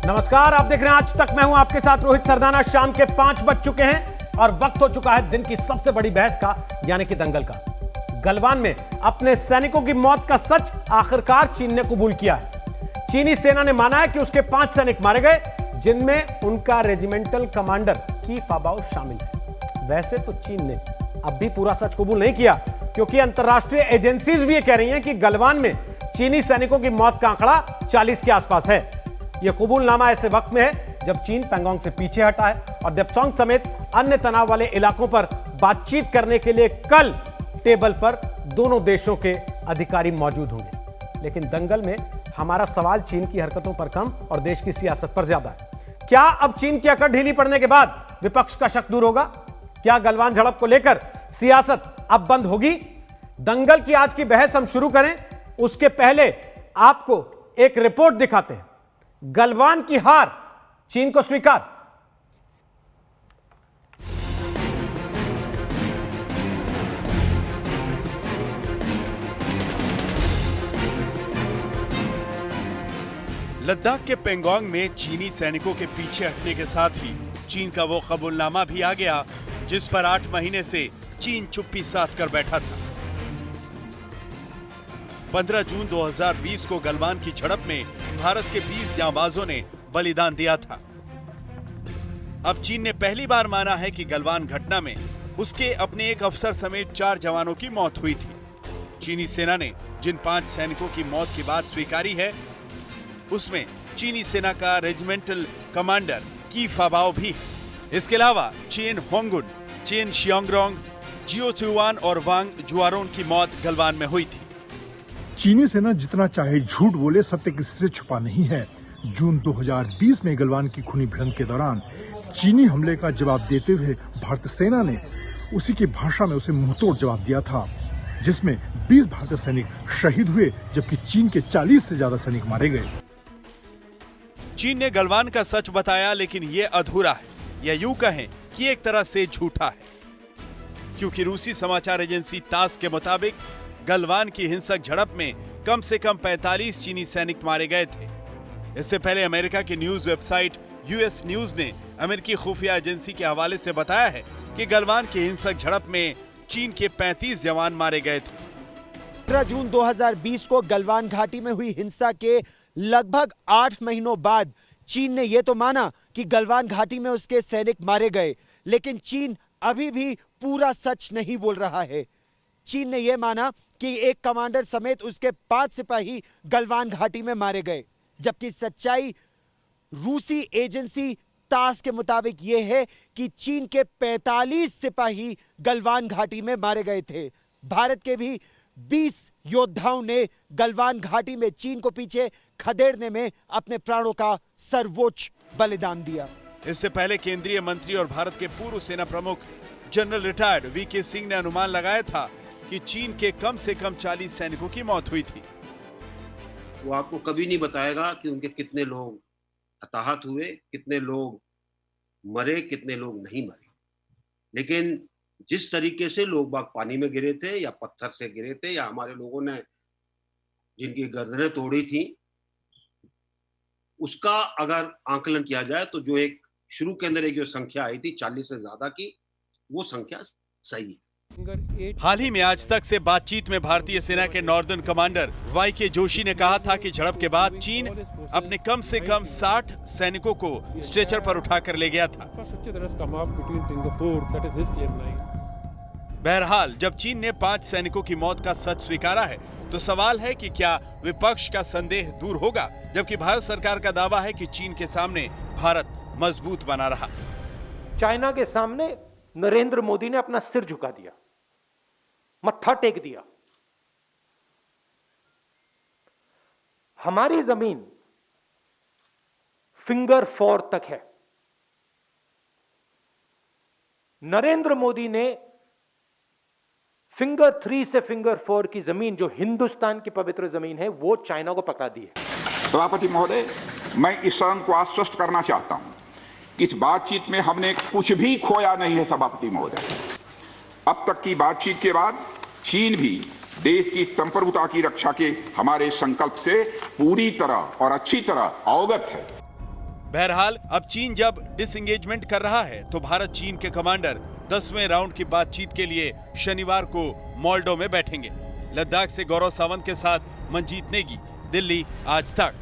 नमस्कार, आप देख रहे हैं आज तक। मैं हूं आपके साथ रोहित सरदाना। शाम के 5 बज चुके हैं और वक्त हो चुका है दिन की सबसे बड़ी बहस का, यानी कि दंगल का। गलवान में अपने सैनिकों की मौत का सच आखिरकार चीन ने कबूल किया है। चीनी सेना ने माना है कि उसके 5 सैनिक मारे गए, जिनमें उनका रेजिमेंटल कमांडर की फाबाओ शामिल है। वैसे तो चीन ने अब भी पूरा सच कबूल नहीं किया, क्योंकि अंतरराष्ट्रीय एजेंसीज भी ये कह रही हैं कि गलवान में चीनी सैनिकों की मौत का आंकड़ा 40 के आसपास है। यह कबूलनामा ऐसे वक्त में है जब चीन पैंगोंग से पीछे हटा है और देप्सोंग समेत अन्य तनाव वाले इलाकों पर बातचीत करने के लिए कल टेबल पर दोनों देशों के अधिकारी मौजूद होंगे। लेकिन दंगल में हमारा सवाल चीन की हरकतों पर कम और देश की सियासत पर ज्यादा है। क्या अब चीन की अकड़ ढीली पड़ने के बाद विपक्ष का शक दूर होगा? क्या गलवान झड़प को लेकर सियासत अब बंद होगी? दंगल की आज की बहस हम शुरू करें, उसके पहले आपको एक रिपोर्ट दिखाते हैं। गलवान की हार चीन को स्वीकार। लद्दाख के पेंगोंग में चीनी सैनिकों के पीछे हटने के साथ ही चीन का वो कबूलनामा भी आ गया जिस पर 8 महीने से चीन चुप्पी साध कर बैठा था। 15 जून 2020 को गलवान की झड़प में भारत के 20 जांबाजों ने बलिदान दिया था। अब चीन ने पहली बार माना है कि गलवान घटना में उसके अपने एक अफसर समेत 4 जवानों की मौत हुई थी। चीनी सेना ने जिन 5 सैनिकों की मौत की बात स्वीकारी है, उसमें चीनी सेना का रेजिमेंटल कमांडर की फाबाओ भी है। इसके अलावा चेन होंगुन, चेन शियोंगरोंग, जियो चुआन और वांग जुआरोन की मौत गलवान में हुई थी। चीनी सेना जितना चाहे झूठ बोले, सत्य किसी से छुपा नहीं है। जून 2020 में गलवान की खूनी भिड़ंत के दौरान चीनी हमले का जवाब देते हुए भारतीय सेना ने उसी की भाषा में उसे मुंहतोड़ जवाब दिया था, जिसमें 20 भारतीय सैनिक शहीद हुए, जबकि चीन के 40 से ज्यादा सैनिक मारे गए। चीन ने गलवान का सच बताया, लेकिन ये अधूरा है, या यूं कहें कि एक तरह से झूठा है, क्योंकि रूसी समाचार एजेंसी तास के मुताबिक गलवान की हिंसक झड़प में कम से कम 45 चीनी सैनिक मारे गए थे। इससे पहले अमेरिका की न्यूज वेबसाइट यूएस न्यूज ने अमेरिकी खुफिया एजेंसी के हवाले से बताया है कि गलवान की हिंसक झड़प में चीन के 35 जवान मारे गए थे। 15 जून 2020 को गलवान घाटी में हुई हिंसा के लगभग 8 महीनों बाद चीन ने यह तो माना कि गलवान घाटी में उसके सैनिक मारे गए, लेकिन चीन अभी भी पूरा सच नहीं बोल रहा है। चीन ने यह माना कि एक कमांडर समेत उसके 5 सिपाही गलवान घाटी में मारे गए, जबकि सच्चाई रूसी एजेंसी तास के मुताबिक यह है कि चीन के 45 सिपाही गलवान घाटी में मारे गए थे। भारत के भी 20 योद्धाओं ने गलवान घाटी में चीन को पीछे खदेड़ने में अपने प्राणों का सर्वोच्च बलिदान दिया। इससे पहले केंद्रीय मंत्री और भारत के पूर्व सेना प्रमुख जनरल रिटायर्ड वीके सिंह ने अनुमान लगाया था कि चीन के कम से कम 40 सैनिकों की मौत हुई थी। वो आपको कभी नहीं बताएगा कि उनके कितने लोग हताहत हुए, कितने लोग मरे, कितने लोग नहीं मरे। लेकिन जिस तरीके से लोग बाग पानी में गिरे थे या पत्थर से गिरे थे या हमारे लोगों ने जिनकी गर्दनें तोड़ी थी, उसका अगर आकलन किया जाए तो जो एक शुरू के अंदर एक जो संख्या आई थी 40 से ज्यादा की, वो संख्या सही है। हाल ही में आज तक से बातचीत में भारतीय सेना के नॉर्दर्न कमांडर वाईके जोशी ने कहा था कि झड़प के बाद चीन अपने कम से कम 60 सैनिकों को स्ट्रेचर पर उठाकर ले गया था। बहरहाल, जब चीन ने 5 सैनिकों की मौत का सच स्वीकारा है, तो सवाल है कि क्या विपक्ष का संदेह दूर होगा, जबकि भारत सरकार का दावा है कि चीन के सामने भारत मजबूत बना रहा। चाइना के सामने नरेंद्र मोदी ने अपना सिर झुका दिया, मत्था टेक दिया। हमारी जमीन फिंगर 4 तक है। नरेंद्र मोदी ने फिंगर 3 से फिंगर 4 की जमीन, जो हिंदुस्तान की पवित्र जमीन है, वो चाइना को पकड़ा दी है। सभापति महोदय, मैं इस सदन को आश्वस्त करना चाहता हूं कि इस बातचीत में हमने कुछ भी खोया नहीं है। सभापति महोदय, अब तक की बातचीत के बाद चीन भी देश की संप्रभुता की रक्षा के हमारे संकल्प से पूरी तरह और अच्छी तरह अवगत है। बहरहाल अब चीन जब डिसएंगेजमेंट कर रहा है तो भारत चीन के कमांडर 10वें राउंड की बातचीत के लिए शनिवार को मोल्डो में बैठेंगे। लद्दाख से गौरव सावंत के साथ मंजीत नेगी, दिल्ली आज तक।